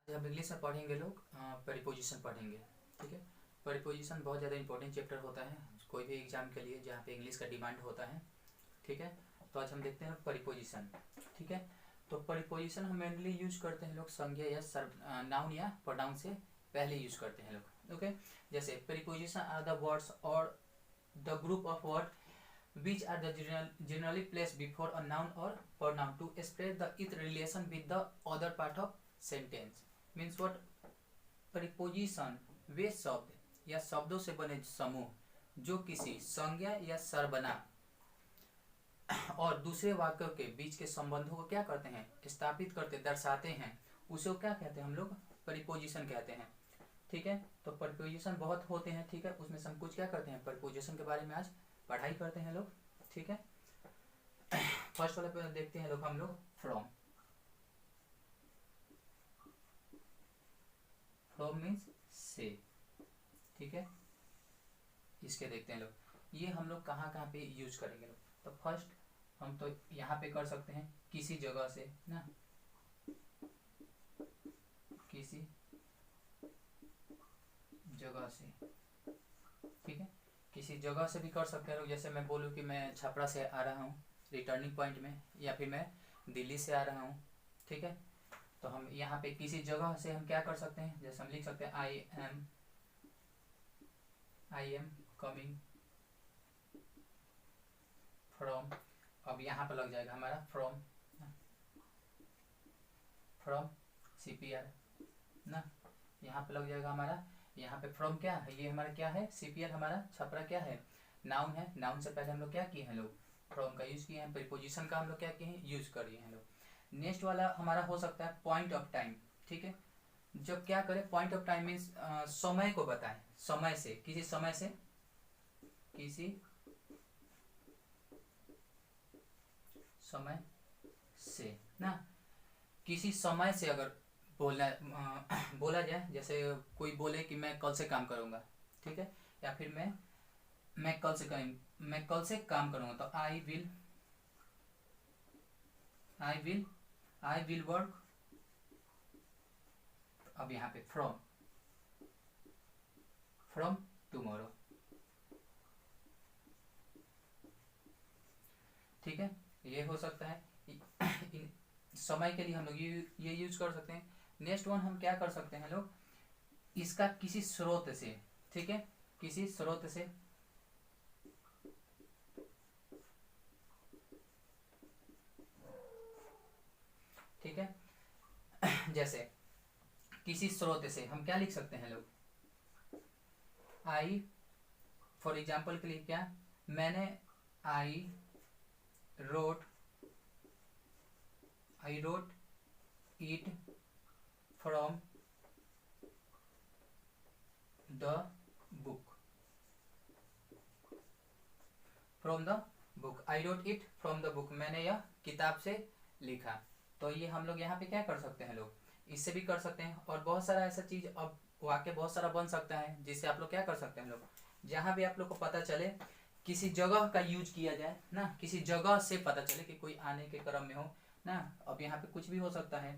जब इंग्लिश में पढ़ेंगे लोग प्रीपोजिशन पढ़ेंगे। ठीक है, प्रीपोजिशन बहुत ज़्यादा इंपॉर्टेंट चैप्टर होता है कोई भी एग्जाम के लिए जहाँ पे इंग्लिश का डिमांड होता है। ठीक है, तो आज हम देखते हैं प्रीपोजिशन। ठीक है, तो प्रीपोजिशन हम मेनली यूज करते हैं लोग संज्ञा या नाउन या प्रोनाउन से पहले यूज करते हैं लोग। ओके, जैसे प्रीपोजिशन आर द वर्ड्स और the group of word which are the generally placed before a noun or pronoun to express the its relation with the other part of sentence। means what? preposition वे शब्द या शब्दों से बने समूह जो किसी संज्ञा या सर्वनाम और दूसरे वाक्यों के बीच के संबंधों को क्या करते हैं, स्थापित करते दर्शाते हैं, उसे क्या कहते हैं हम लोग, प्रीपोजिशन कहते हैं। ठीक है, तो प्रीपोजिशन बहुत होते हैं। ठीक है, उसमें से हम कुछ क्या करते हैं, प्रीपोजिशन के बारे में आज पढ़ाई करते हैं लोग। ठीक है, फर्स्ट वाला पे देखते हैं लोग हम लोग फ्रॉम। फ्रॉम मीन्स से। ठीक है, इसके देखते हैं लोग, ये हम लोग कहाँ कहाँ पे यूज करेंगे लोग। तो फर्स्ट हम तो यहाँ पे कर सकते हैं किसी जगह से ना, किसी जगह से। ठीक है, किसी जगह से भी कर सकते हैं लोग। जैसे मैं बोलूँ कि मैं छपरा से आ रहा हूँ रिटर्निंग पॉइंट में, या फिर मैं दिल्ली से आ रहा हूँ। ठीक है, तो हम यहाँ पे किसी जगह से हम क्या कर सकते हैं, जैसे हम लिख सकते हैं आई एम कमिंग फ्रॉम। अब यहाँ पर लग जाएगा हमारा फ्रॉम CPR ना, यहाँ पे लग जाएगा हमारा। यहाँ पे फ्रॉम क्या है, ये हमारा क्या है, CPR हमारा छपरा क्या है, नाउन है। नाउन से पहले हम लोग क्या किए हैं लोग, फ्रॉम का यूज किए हैं। प्रीपोजिशन का हम लोग क्या किए हैं, यूज करिए हैं लोग। नेक्स्ट वाला हमारा हो सकता है पॉइंट ऑफ टाइम। ठीक है, जब क्या करें, पॉइंट ऑफ टाइम मीन्स समय को बताएं, समय से, किसी समय से, किसी समय से ना, किसी समय से अगर बोला जाए, जैसे कोई बोले कि मैं कल से काम करूंगा। ठीक है, या फिर मैं कल से काम करूंगा, तो आई विल वर्क। अब यहाँ पे फ्रॉम टुमारो। ठीक है, ये हो सकता है समय के लिए हम लोग ये यूज कर सकते हैं। नेक्स्ट वन हम क्या कर सकते हैं लोग, इसका किसी स्रोत से। ठीक है, किसी स्रोत से। ठीक है, जैसे किसी स्रोत से हम क्या लिख सकते हैं लोग, आई, फॉर एग्जाम्पल के लिए क्या, मैंने I wrote it from the book. I wrote it from the book, मैंने यह किताब से लिखा। तो ये हम लोग यहाँ पे क्या कर सकते हैं लोग, इससे भी कर सकते हैं। और बहुत सारा ऐसा चीज, अब वाक्य बहुत सारा बन सकता है जिससे आप लोग क्या कर सकते हैं लोग, जहाँ भी आप लोग को पता चले किसी जगह का यूज किया जाए ना, किसी जगह से पता चले कि कोई आने के क्रम में हो ना। अब यहाँ पे कुछ भी हो सकता है,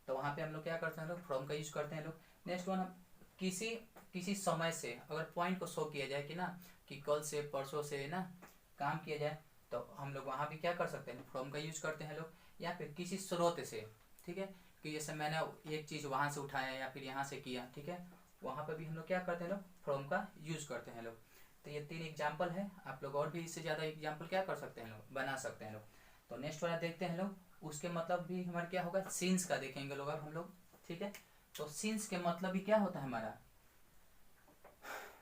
तो वहाँ पे हम लोग क्या करते हैं लोग, फ्रॉम का यूज करते हैं लोग। नेक्स्ट वन, किसी समय से अगर पॉइंट को शो किया जाए कि ना, कि कल से परसों से ना काम किया जाए, तो हम लोग वहाँ भी क्या कर सकते हैं, फ्रॉम का यूज करते हैं लोग। या फिर किसी स्रोत से। ठीक है, कि जैसे मैंने एक चीज़ वहाँ से उठाया या फिर यहाँ से किया। ठीक है, वहाँ पर भी हम लोग क्या करते हैं लोग, फ्रॉम का यूज करते हैं लोग। तो ये 3 एग्जाम्पल है, आप लोग और भी इससे ज़्यादा एग्जाम्पल क्या कर सकते हैं लोग, बना सकते हैं लोग। तो नेक्स्ट वाला देखते हैं लोग, उसके मतलब भी हमारा क्या होगा, सीन्स का देखेंगे लोग अब हम लोग। ठीक है, तो सीन्स के मतलब भी क्या होता है हमारा,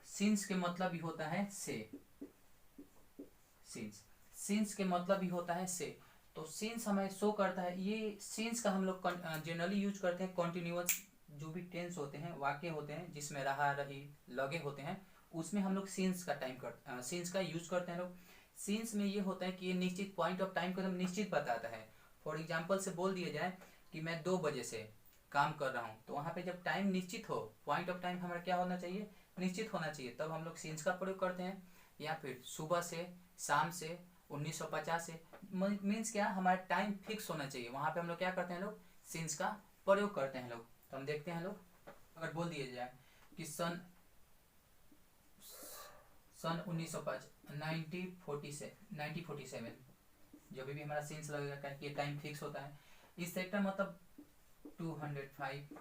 सीन्स के मतलब भी होता है से। सीन्स के मतलब भी होता है से। तो सीन्स हमें शो करता है, ये सीन्स का हम लोग जनरली यूज करते हैं कॉन्टिन्यूअस जो भी टेंस होते हैं, वाक्य होते हैं जिसमें रहा रही लगे होते हैं, उसमें हम लोग सीन्स का यूज करते हैं लोग। सीन्स में ये होता है कि ये निश्चित पॉइंट ऑफ टाइम को एकदम निश्चित बताता है। फॉर एग्जाम्पल से बोल दिया जाए कि मैं 2 बजे से काम कर रहा हूँ, तो वहाँ पे जब टाइम निश्चित हो, पॉइंट ऑफ टाइम हमारा क्या होना चाहिए, निश्चित होना चाहिए, तब हम लोग सीन्स का प्रयोग करते हैं। या फिर सुबह से, शाम से, 1950 से, मीन्स क्या, हमारा टाइम फिक्स होना चाहिए, वहाँ पे हम लोग क्या करते हैं लोग, सीन्स का प्रयोग करते हैं लोग। तो हम देखते हैं लोग, अगर बोल दिया जाए कि सन 1905 1947 जो भी हमारा सीन्स लगेगा कि ये टाइम फिक्स होता है। इस सेक्टर मतलब 205,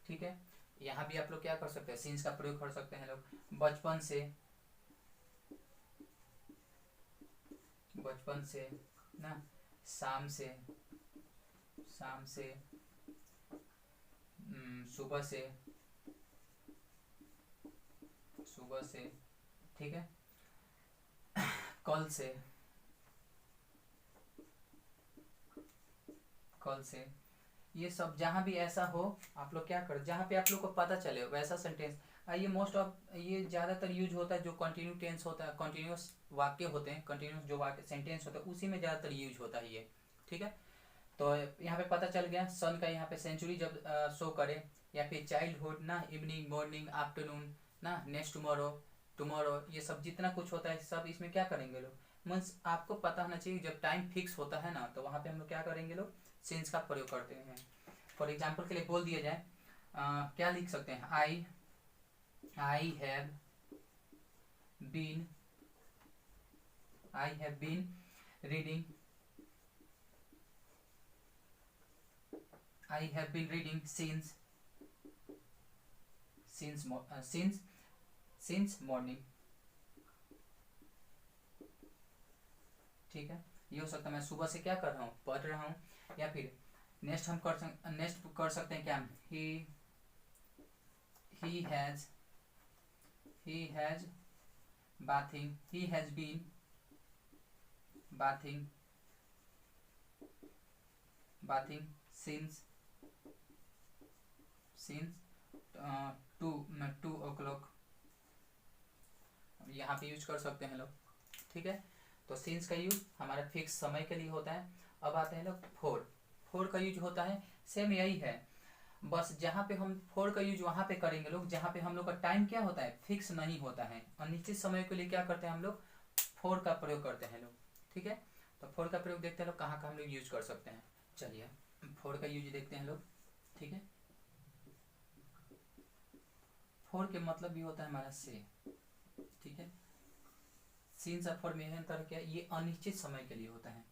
ठीक है। यहाँ भी आप लोग क्या कर सकते हैं, सीन्स का प्रयोग कर सकते हैं लोग। बचपन से ना, शाम से सुबह से, ठीक है। कल से ये सब जहाँ भी ऐसा हो आप लोग क्या करो, जहाँ पे आप लोग को पता चले वैसा सेंटेंस। ये मोस्ट ऑफ ये ज़्यादातर यूज होता है जो कंटिन्यू टेंस होता है, कंटिन्यूस वाक्य होते हैं, कंटिन्यूस जो वाक्य सेंटेंस होता है उसी में ज़्यादातर यूज होता है ये, ठीक है। तो यहाँ पे पता चल गया सन का यहाँ पे सेंचुरी जब शो करे, या फिर चाइल्डहुड ना, इवनिंग, मॉर्निंग, आफ्टरनून ना, नेक्स्ट टुमारो ये सब जितना कुछ होता है सब इसमें क्या करेंगे लोग, मीन्स आपको पता होना चाहिए जब टाइम फिक्स होता है ना तो वहाँ पे हम लोग क्या करेंगे लोग, सिंस का प्रयोग करते हैं। फॉर एग्जाम्पल के लिए बोल दिया जाए क्या लिख सकते हैं, I have been reading since morning, ठीक है। ये हो सकता है मैं सुबह से क्या कर रहा हूँ, पढ़ रहा हूँ। या फिर नेक्स्ट हम कर सकते हैं क्या, he has been bathing since 2 o'clock, यहाँ पे यूज कर सकते हैं लोग, ठीक है। तो सिंस का यूज हमारा फिक्स समय के लिए होता है। अब आते हैं लोग फोर का यूज होता है, सेम यही है, बस जहाँ पे हम फोर का यूज वहाँ पे करेंगे लोग जहाँ पे हम लोग का टाइम क्या होता है, फिक्स नहीं होता है। अनिश्चित समय के लिए क्या करते हैं हम लोग, फोर का प्रयोग करते हैं लोग, ठीक है। तो फोर का प्रयोग देखते हैं लोग कहाँ हम लोग यूज कर सकते हैं। चलिए फोर का यूज देखते हैं लोग, ठीक है। फोर के मतलब भी होता है हमारा से, ठीक है। सीन्स ऑफ फॉर्मेशन तरह क्या, ये अनिश्चित समय के लिए होता है,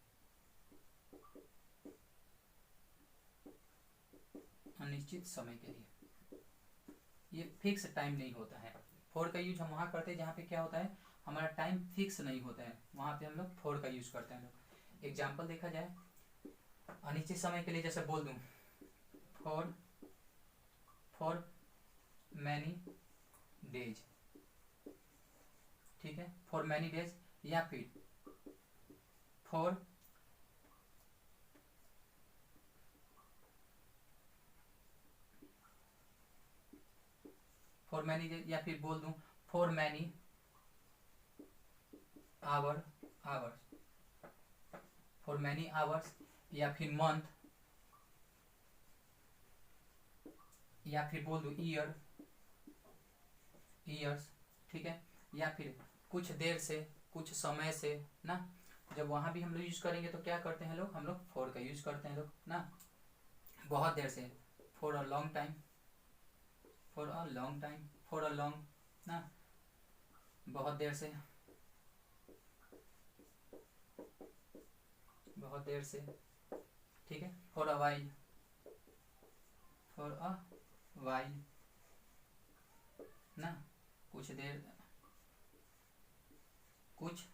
अनिश्चित समय के लिए, ये फिक्स टाइम नहीं होता है। फोर का यूज हम वहाँ करते हैं जहाँ पे क्या होता है, हमारा टाइम फिक्स नहीं होता है, वहाँ पे हम लोग फोर का यूज करते हैं लोग। एग्जाम्पल देखा जाए अनिश्चित समय के लिए, जैसे बोल दूँ फॉर मैनी डेज, ठीक है, फॉर मैनी डेज। या फिर फॉर मैनी डेज, या फिर बोल दूं फॉर मैनी आवर्स, या फिर मंथ, या फिर बोल दूं ईयर्स, ठीक है। या फिर कुछ देर से, कुछ समय से ना, जब वहाँ भी हम लोग यूज करेंगे तो क्या करते हैं लोग, हम लोग फॉर का यूज करते हैं लोग ना। बहुत देर से, फॉर अ लॉन्ग टाइम ना, बहुत देर से, ठीक है। फॉर अ वाइल ना, कुछ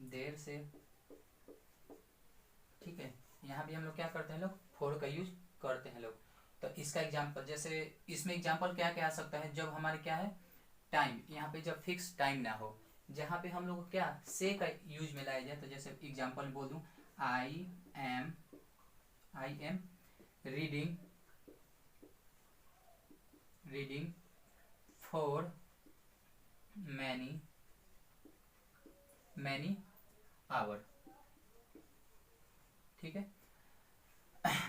देर से, ठीक है। यहाँ भी हम लोग क्या करते हैं लोग, फॉर का यूज करते हैं लोग। तो इसका एग्जाम्पल, जैसे इसमें एग्जाम्पल क्या क्या आ सकता है, जब हमारे क्या है टाइम, यहाँ पे जब फिक्स टाइम ना हो, जहाँ पे हम लोग क्या से का यूज में लाया जाए। तो जैसे एग्जाम्पल बोल दूँ I am reading for many hour, ठीक है।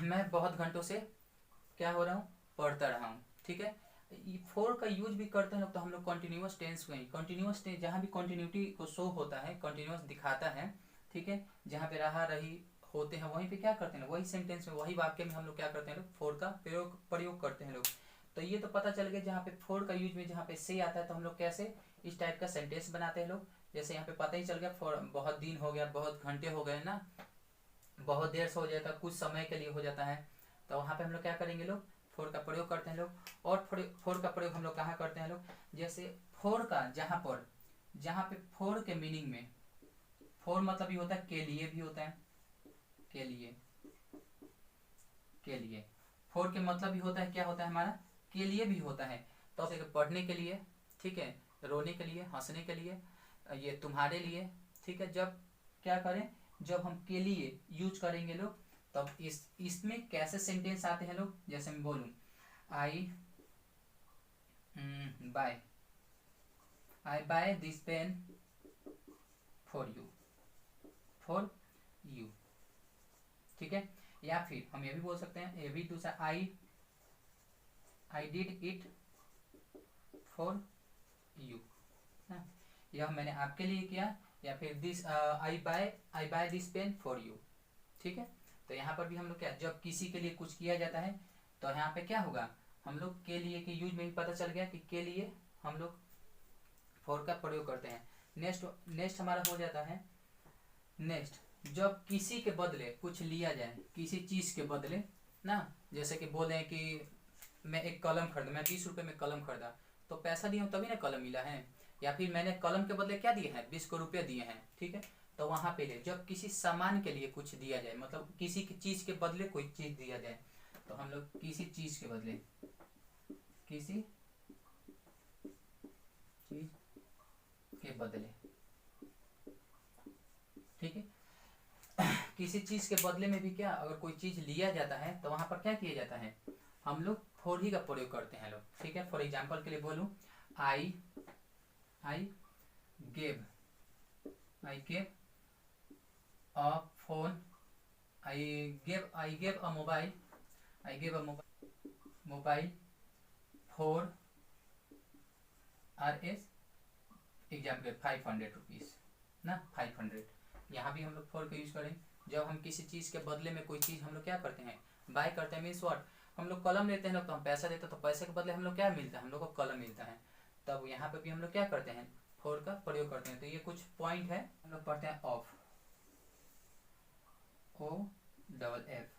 मैं बहुत घंटों से क्या हो रहा हूँ, पढ़ता रहा हूँ, ठीक है। फोर का यूज भी करते हैं लोग, तो हम लोग कंटिन्यूअस टेंस जहाँ भी कंटिन्यूटी को शो होता है, कंटिन्यूअस दिखाता है, ठीक है। जहाँ पे रहा रही होते हैं वहीं पे क्या करते हैं, वही सेंटेंस में, वही वाक्य में हम लोग क्या करते हैं लोग, फोर का प्रयोग करते हैं लोग। तो ये तो पता चल गया जहाँ पे फोर का यूज में जहाँ पे से आता है तो हम लोग कैसे इस टाइप का सेंटेंस बनाते हैं लोग। जैसे यहाँ पे पता ही चल गया, फॉर बहुत दिन हो गया, बहुत घंटे हो गए ना, बहुत देर से हो जाता है, कुछ समय के लिए हो जाता है, तो वहाँ पे हम लोग क्या करेंगे लोग, फोर का प्रयोग करते हैं लोग। और फोर का प्रयोग हम लोग कहाँ करते हैं लोग, जैसे फोर का जहाँ पे फोर के मीनिंग में, फोर मतलब ये होता है के लिए भी होता है, के लिए, के लिए फोर के मतलब भी होता है, क्या होता है हमारा, के लिए भी होता है। तो पढ़ने के लिए, ठीक है, रोने के लिए, हंसने के लिए, ये तुम्हारे लिए, ठीक है। जब क्या करें, जब हम के लिए यूज करेंगे लोग, तब इसमें कैसे सेंटेंस आते हैं लोग, जैसे मैं बोलूं I buy, I buy this pen for you, for you, ठीक है। या फिर हम ये भी बोल सकते हैं, ये भी दूसरा, I did it for you, यह मैंने आपके लिए किया। या फिर this I buy this pen for you, ठीक है। तो यहाँ पर भी हम लोग क्या, जब किसी के लिए कुछ किया जाता है तो यहाँ पे क्या होगा, हम लोग के लिए के यूज में भी पता चल गया कि के लिए हम लोग फॉर का प्रयोग करते हैं। नेक्स्ट हमारा हो जाता है, नेक्स्ट जब किसी के बदले कुछ लिया जाए, किसी चीज के बदले ना, जैसे कि बोले कि मैं एक कलम खरीदा, मैं 20 रुपये में कलम खरीदा, तो पैसा दिया हूँ तभी ना कलम मिला है। या फिर मैंने कलम के बदले क्या दिए हैं, 20 को रुपये दिए हैं, ठीक है। तो वहां पे जब किसी सामान के लिए कुछ दिया जाए, मतलब किसी की चीज के बदले कोई चीज दिया जाए, तो हम लोग किसी चीज के बदले, किसी चीज के बदले, ठीक है। किसी चीज के बदले में भी क्या, अगर कोई चीज लिया जाता है तो वहां पर क्या किया जाता है, हम लोग फॉर ही का प्रयोग करते हैं लोग, ठीक है। फॉर एग्जाम्पल के लिए बोलूं, I I gave a phone, I gave a mobile, mobile for R S example 500 rupees ना, 500। यहाँ भी हम लोग फॉर का यूज करें, जब हम किसी चीज के बदले में कोई चीज हम लोग क्या करते हैं, बाय करते हैं, मीन्स व्हाट, हम लोग कलम लेते हैं लोग, तो हम पैसा देते हैं, तो पैसे के बदले हम लोग क्या मिलता है, हम लोग को कलम मिलता है। तब यहाँ पे भी हम लोग क्या करते हैं, फॉर का प्रयोग करते हैं। तो ये कुछ पॉइंट है, हम लोग पढ़ते हैं of, O double F,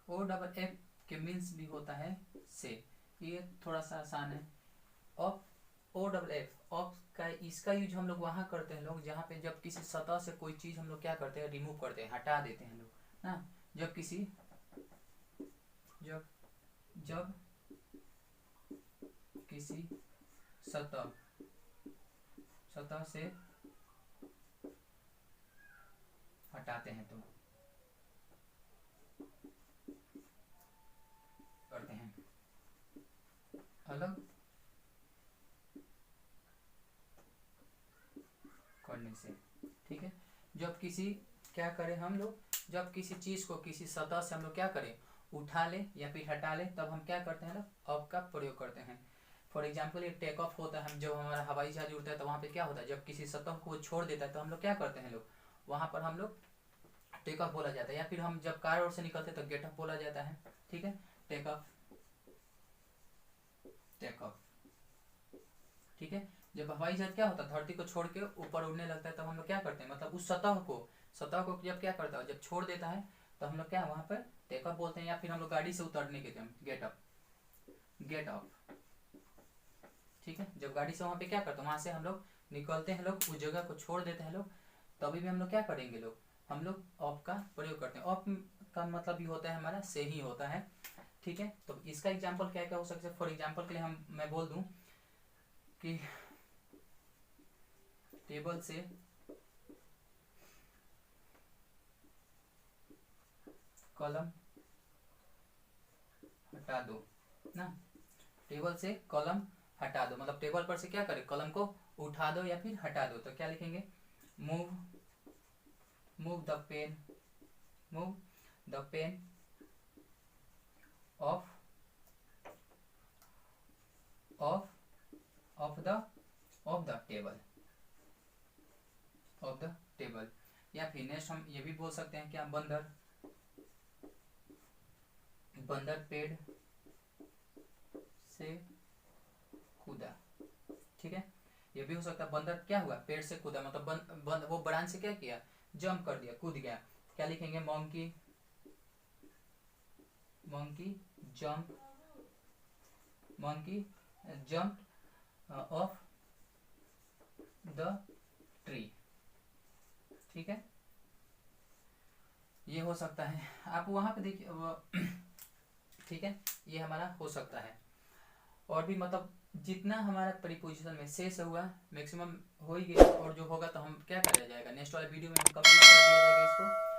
O double F के मीन्स भी होता है से, ये थोड़ा सा आसान है। Of, O double F, of का इसका यूज हम लोग वहाँ करते हैं लोग, जहाँ पे जब किसी सतह से कोई चीज हम लोग क्या करते हैं, रिमूव करते हैं, हटा देते हैं लोग ना। जब किसी जब जब किसी सतह से हटाते हैं तो करते हैं अलग करने से, ठीक है। जब किसी क्या करें हम लोग, जब किसी चीज को किसी सतह से हम लोग क्या करें, उठा ले या फिर हटा ले, तब हम क्या करते हैं लोग, ऑफ का प्रयोग करते हैं। फॉर एग्जाम्पल ये टेक ऑफ होता है, हम जब हमारा हवाई जहाज उड़ता है तो वहाँ पे क्या होता है, जब किसी सतह को छोड़ देता है तो हम लोग क्या करते हैं लोग, वहाँ पर हम लोग टेक ऑफ बोला जाता है। या फिर हम जब कार ओर से निकलते हैं तो गेट ऑफ बोला जाता है, ठीक है। टेक ऑफ, टेक ऑफ, ठीक है। जब हवाई जहाज क्या होता है, धरती को छोड़ के ऊपर उड़ने लगता है, तब हम लोग क्या करते हैं, मतलब उस सतह को जब क्या करता है, जब छोड़ देता है तो हम लोग क्या वहाँ पर टेक ऑफ बोलते हैं। या फिर हम लोग गाड़ी से उतरने के time get off, get off, ठीक है। जब गाड़ी से वहाँ पे क्या करते हैं, वहाँ से हम लोग निकलते हैं लोग, उस जगह को छोड़ देते हैं लोग, तभी भी हम लोग क्या करेंगे लोग, हम लोग ऑफ का प्रयोग करते हैं। ऑफ का मतलब भी होता है हमारा से ही होता है, ठीक है। तो इसका एग्जाम्पल क्या क्या हो सकता है, फॉर एग्जाम्पल के लिए मैं बोल दूं कि टेबल से कलम हटा दो ना, टेबल से कलम हटा दो, मतलब टेबल पर से क्या करें, कलम को उठा दो या फिर हटा दो, तो क्या लिखेंगे, move move the pen, move the pen off off off the table, off the table. या फिर नेक्स्ट हम ये भी बोल सकते हैं क्या, बंदर, बंदर पेड़ से कूदा। ठीक है, ये भी हो सकता है बंदर क्या हुआ, पेड़ से कूदा, मतलब वो ब्रांच से क्या किया, जंप कर दिया, कूद गया। क्या लिखेंगे, monkey, monkey jump, monkey jump of the tree. ठीक है, ये हो सकता है, आप वहां पे देखिए। ठीक है, ये हमारा हो सकता है। और भी मतलब जितना हमारा प्रीपोजिशन में शेष हुआ मैक्सिमम हो ही गया, और जो होगा तो हम क्या किया जाएगा, नेक्स्ट वाले वीडियो में हम कंप्लीट कर दिया जाएगा इसको।